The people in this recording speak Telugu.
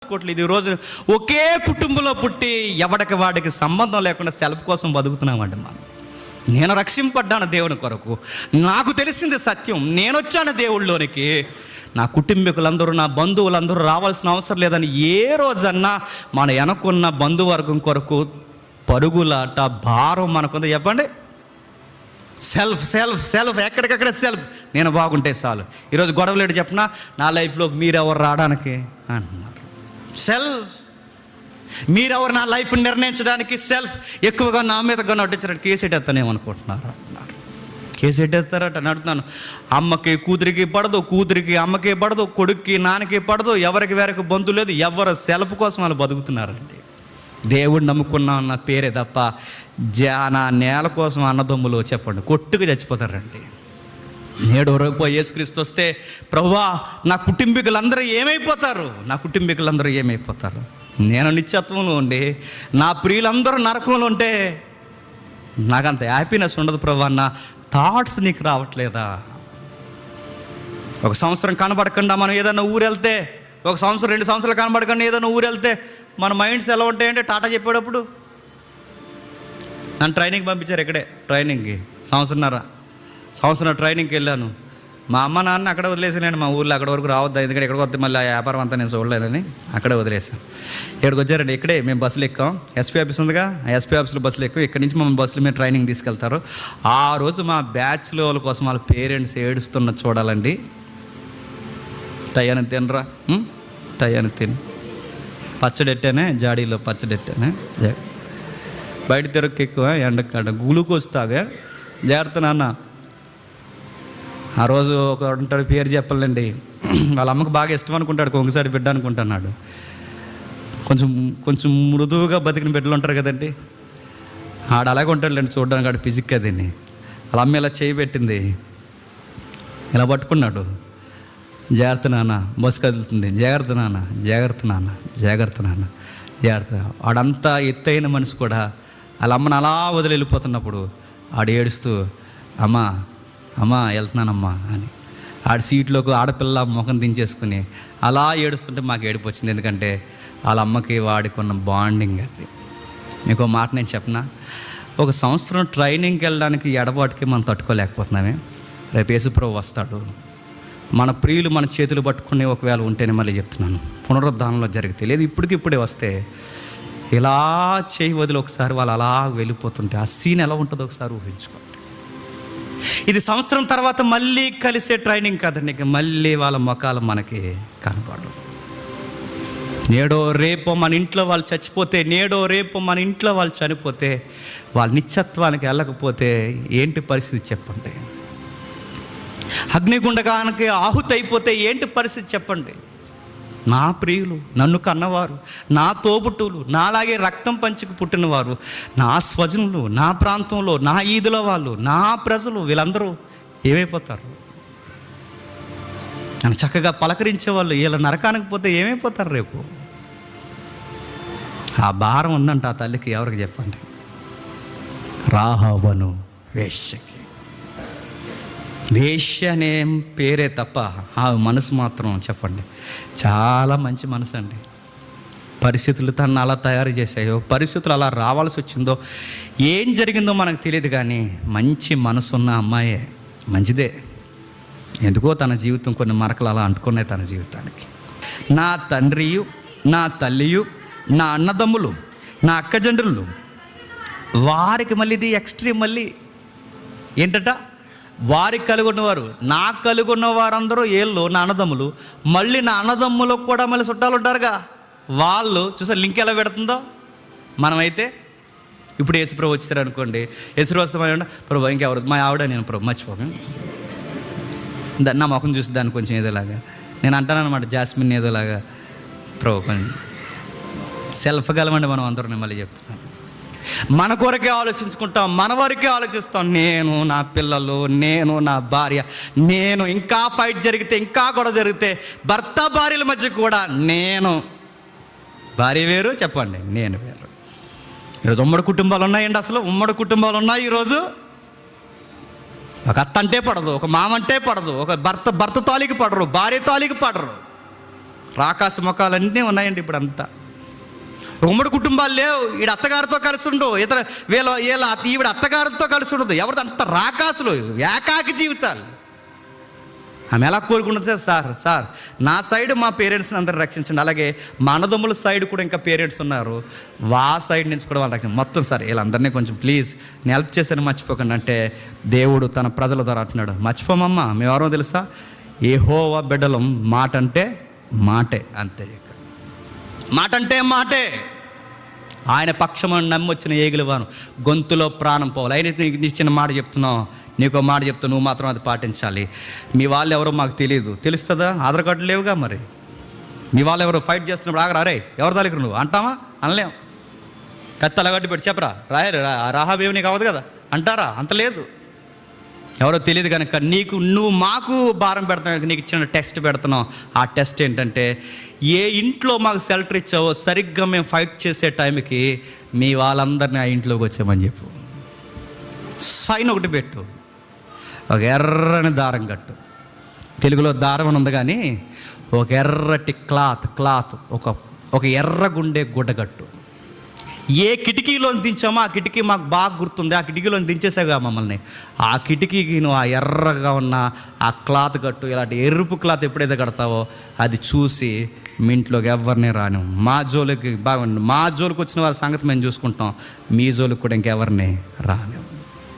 పట్టించుకోవట్లేదు. ఈరోజు ఒకే కుటుంబంలో పుట్టి ఎవడికి వాడికి సంబంధం లేకుండా సెల్ఫ్ కోసం బతుకుతున్నామండి మనం. నేను రక్షింపడ్డాను దేవుని కొరకు, నాకు తెలిసింది సత్యం, నేను వచ్చాను దేవుళ్ళలోనికి, నా కుటుంబీకులందరూ నా బంధువులందరూ రావాల్సిన అవసరం లేదని ఏ రోజన్నా మన వెనకున్న బంధువర్గం కొరకు పరుగులాట భారం మనకుంది చెప్పండి. సెల్ఫ్ సెల్ఫ్ సెల్ఫ్ ఎక్కడికక్కడ సెల్ఫ్, నేను బాగుంటే చాలు. ఈరోజు గొడవలేడు చెప్పినా నా లైఫ్లోకి మీరెవరు రావడానికి అంటున్నారు. సెల్ఫ్, మీరెవరు నా లైఫ్ నిర్ణయించడానికి సెల్ఫ్. ఎక్కువగా నా మీద నటించడానికి కేసు ఎట్టేస్తానేమనుకుంటున్నారు అంటున్నారు. కేసు ఎట్టేస్తారట అని అడుగుతున్నాను. అమ్మకి కూతురికి పడదు, కూతురికి అమ్మకి పడదు, కొడుక్కి నాన్నకి పడదు, ఎవరికి వేరకు బంధు లేదు, ఎవరు సెల్ఫ్ కోసం వాళ్ళు బతుకుతున్నారండి. దేవుడు నమ్ముకున్నా అన్న పేరే తప్ప నా నేల కోసం అన్నదమ్ములు చెప్పండి కొట్టుకు చచ్చిపోతారండి. నేడు రేపు యేసుక్రీస్తు వస్తే ప్రభువా నా కుటుంబీకులందరూ ఏమైపోతారు, నా కుటుంబీకులందరూ ఏమైపోతారు, నేను నిత్యత్వంలో ఉండి నా ప్రియులందరూ నరకంలో ఉంటే నాకంత హ్యాపీనెస్ ఉండదు ప్రభు అన్న థాట్స్ నీకు రావట్లేదా? ఒక సంవత్సరం కనబడకుండా మనం ఏదైనా ఊరు వెళ్తే, ఒక సంవత్సరం 2 సంవత్సరాలు కనబడకుండా ఏదైనా ఊరు వెళ్తే మన మైండ్స్ ఎలా ఉంటాయంటే, టాటా చెప్పేటప్పుడు నన్ను ట్రైనింగ్ పంపించారు ఇక్కడే, ట్రైనింగ్కి సంవత్సరం ట్రైనింగ్కి వెళ్ళాను. మా అమ్మ నాన్న అక్కడే వదిలేసాను, మా ఊళ్ళో అక్కడ వరకు రావద్దా, ఎందుకంటే ఇక్కడికి వస్తే మళ్ళీ ఆ వ్యాపారం అంతా నేను చూడలేదని అక్కడే వదిలేసాను. ఇక్కడికి వచ్చారండి, ఇక్కడే మేము బస్సులు ఎక్కాం, ఎస్పీ ఆఫీస్ ఉందిగా, ఆ ఎస్పీ ఆఫీస్లో బస్సులు ఎక్కువ, ఇక్కడి నుంచి మమ్మల్ని బస్సులు మీద ట్రైనింగ్ తీసుకెళ్తారు. ఆ రోజు మా బ్యాచ్లో వాళ్ళ కోసం వాళ్ళ పేరెంట్స్ ఏడుస్తున్న చూడాలండి. టయ్యాను తినరా, టయ్యాను తిను, పచ్చడెట్టానే జాడీలో పచ్చడెట్టానే, బయట తిరగకు ఎక్కువ, ఎండకాడ గ్లూకోజ్ తాగా, జాగ్రత్త నాన్న. ఆ రోజు ఒక ఉంటాడు, పేరు చెప్పాలండి, వాళ్ళ అమ్మకి బాగా ఇష్టం అనుకుంటాడు, కొంగసారి బిడ్డ అనుకుంటున్నాడు. కొంచెం మృదువుగా బతికిన బిడ్డలు ఉంటారు కదండి, ఆడు అలాగే ఉంటాడులేండి చూడడానికి, ఆడు ఫిజిక్ అదిని. వాళ్ళ అమ్మ ఇలా చేయి పెట్టింది, ఇలా పట్టుకున్నాడు, జాగ్రత్త నాన్న బస్సు కదులుతుంది, జాగ్రత్త నాన్న జాగ్రత్త నాన్న జాగ్రత్త నాన్న జాగ్రత్త. ఆడంతా ఎత్తైన మనిషి కూడా వాళ్ళ అమ్మని అలా వదిలి వెళ్ళిపోతున్నప్పుడు ఆడు ఏడుస్తూ అమ్మా అమ్మా వెళ్తున్నానమ్మా అని ఆడ సీట్లోకి ఆడపిల్ల ముఖం దించేసుకుని అలా ఏడుస్తుంటే మాకు ఏడుపు వచ్చింది. ఎందుకంటే వాళ్ళ అమ్మకి వాడికి ఉన్న బాండింగ్ అది. మీకు ఒక మాట నేను చెప్పనా, ఒక సంవత్సరం ట్రైనింగ్కి వెళ్ళడానికి ఎడబాటుకి మనం తట్టుకోలేకపోతున్నామే. రేపు యేసుప్రభు వస్తాడు, మన ప్రియులు మన చేతులు పట్టుకుని ఒకవేళ ఉంటేనే, మళ్ళీ చెప్తున్నాను, పునరుద్ధానంలో జరిగితే, లేదు ఇప్పటికిప్పుడే వస్తే ఇలా చేయి వదిలి ఒకసారి వాళ్ళు అలా వెళ్ళిపోతుంటే ఆ సీన్ ఎలా ఉంటుందో ఒకసారి ఊహించుకోండి. ఇది సంవత్సరం తర్వాత మళ్ళీ కలిసే ట్రైనింగ్ కాదండి, మళ్ళీ వాళ్ళ ముఖాలు మనకి కనపడవు. నేడో రేపో మన ఇంట్లో వాళ్ళు చచ్చిపోతే, నేడో రేపో మన ఇంట్లో వాళ్ళు చనిపోతే, వాళ్ళ నిత్యత్వానికి వెళ్ళకపోతే ఏంటి పరిస్థితి చెప్పండి? అగ్నిగుండగానికి ఆహుతి అయిపోతే ఏంటి పరిస్థితి చెప్పండి? నా ప్రియులు, నన్ను కన్నవారు, నా తోబుట్టువులు, నాలాగే రక్తం పంచుకు పుట్టినవారు, నా స్వజనులు, నా ప్రాంతంలో, నా ఈదుల వాళ్ళు, నా ప్రజలు, వీళ్ళందరూ ఏమైపోతారు? నన్ను చక్కగా పలకరించే వాళ్ళు వీళ్ళ నరకానికి పోతే ఏమైపోతారు రేపు? ఆ భారం ఉందంట ఆ తల్లికి. ఎవరికి చెప్పండి? రాహాబను వేశ్యకి. వేశ్య అనే పేరే తప్ప ఆ మనసు మాత్రం చెప్పండి చాలా మంచి మనసు అండి. పరిస్థితులు తనను అలా తయారు చేశాయో, పరిస్థితులు అలా రావాల్సి వచ్చిందో, ఏం జరిగిందో మనకు తెలియదు, కానీ మంచి మనసున్న అమ్మాయే, మంచిదే. ఎందుకో తన జీవితం కొన్ని మరకలు అలా అంటుకున్నాయి తన జీవితానికి. నా తండ్రియు, నా తల్లియు, నా అన్నదమ్ములు, నా అక్కజండ్రులు, వారికి మళ్ళీ ఇది ఎక్స్ట్రీమ్, మళ్ళీ ఏంటట, వారికి కలుగున్నవారు, నాకు కలుగున్న వారందరూ ఏళ్ళు నా అన్నదమ్ములు, మళ్ళీ నా అన్నదమ్ములకు కూడా మళ్ళీ చుట్టాలు ఉంటారుగా, వాళ్ళు చూసారు లింక్ ఎలా పెడుతుందో. మనమైతే ఇప్పుడు యేసుప్రభు వచ్చారు అనుకోండి, యేసుప్రభు వస్తే మనం ప్రభు ఇంకెవరు, మా ఆవిడ నేను ప్రభు మర్చిపోను, నా ముఖం చూసి దాన్ని కొంచెం ఏదోలాగా నేను అంటాను అనమాట, జాస్మిన్ ఏదోలాగా ప్రభు కొంచెం సెల్ఫ్ గలమండి మనం అందరూ. మళ్ళీ చెప్తున్నాను, మన కొరకే ఆలోచించుకుంటాం, మన వరకే ఆలోచిస్తాం. నేను, నా పిల్లలు, నేను, నా భార్య, నేను. ఇంకా ఫైట్ జరిగితే, ఇంకా గొడవ జరిగితే, భర్త భార్యల మధ్య కూడా నేను, భార్య వేరు చెప్పండి, నేను వేరు. ఈరోజు ఉమ్మడి కుటుంబాలు ఉన్నాయండి, అసలు ఉమ్మడి కుటుంబాలు ఉన్నాయి ఈరోజు. ఒక అత్త అంటే పడదు, ఒక మామ అంటే పడదు, ఒక భర్త తాలికి పడరు, భార్య తాలికి పడరు. రాకాసి ముఖాలన్నీ ఉన్నాయండి ఇప్పుడు అంతా. ఉమ్మడి కుటుంబాలు లేవు. ఈడ అత్తగారితో కలిసి ఉండవు, ఇతర వీళ్ళ ఈవిడ అత్తగారితో కలిసి ఉండదు. ఎవరిది అంత రాకాసులు, ఏకాకి జీవితాలు. ఆమె ఎలా కోరుకుంటుంది, సార్ నా సైడ్ మా పేరెంట్స్ని అందరూ రక్షించండి, అలాగే మా అన్నదమ్ముల సైడ్ కూడా ఇంకా పేరెంట్స్ ఉన్నారు, సైడ్ నుంచి కూడా వాళ్ళు రక్షించండి, మొత్తం సార్ వీళ్ళందరినీ కొంచెం ప్లీజ్ నేను హెల్ప్ చేశాను మర్చిపోకండి అంటే దేవుడు తన ప్రజల ద్వారా అంటున్నాడు, మర్చిపోమమ్మా, మేమెవరో తెలుసా, యెహోవా బిడ్డలం, మాట అంటే మాటే, అంతే. మాట అంటే మాటే. ఆయన పక్షమని నమ్మొచ్చిన ఏగులవాను గొంతులో ప్రాణం పోవాలి. అయినైతే నీకు చిన్న మాట చెప్తున్నావు, నీకో మాట చెప్తా, నువ్వు మాత్రం అది పాటించాలి. మీ వాళ్ళు ఎవరో మాకు తెలియదు, తెలుస్తుందా? ఆధార్ కార్డు లేవుగా, మరి మీ వాళ్ళు ఎవరో ఫైట్ చేస్తున్నప్పుడు ఆగరా, అరే ఎవరు తలికరు నువ్వు అంటావా? అనలేం. కత్తి అలగడ్డి పెట్టి చెప్పరా, రాహాబేవి నీకు అవ్వదు కదా అంటారా? అంత లేదు. ఎవరో తెలియదు కనుక నువ్వు మాకు భారం పెడతావు, నీకు ఇచ్చిన టెస్ట్ పెడుతున్నావు. ఆ టెస్ట్ ఏంటంటే, ఏ ఇంట్లో మాకు షెల్టర్ ఇచ్చావో సరిగ్గా మేము ఫైట్ చేసే టైంకి మీ వాళ్ళందరినీ ఆ ఇంట్లోకి వచ్చామని చెప్పు. సైన్ ఒకటి పెట్టు, ఒక ఎర్రని దారం కట్టు. తెలుగులో దారం అని ఉంది కానీ ఒక ఎర్రటి క్లాత్ ఒక ఎర్రగుండే గుడ్డ కట్టు. ఏ కిటికీలో దించామో ఆ కిటికీ మాకు బాగా గుర్తుంది, ఆ కిటికీలో దించేసాగా మమ్మల్ని. ఆ కిటికీకి నువ్వు ఆ ఎర్రగా ఉన్న ఆ క్లాత్ కట్టు. ఇలాంటి ఎరుపు క్లాత్ ఎప్పుడైతే కడతావో అది చూసి మీ ఇంట్లోకి ఎవరిని రాను. మా జోలికి వచ్చిన వారి సంగతి మేము చూసుకుంటాం, మీ జోలికి కూడా ఇంకెవరిని రాను.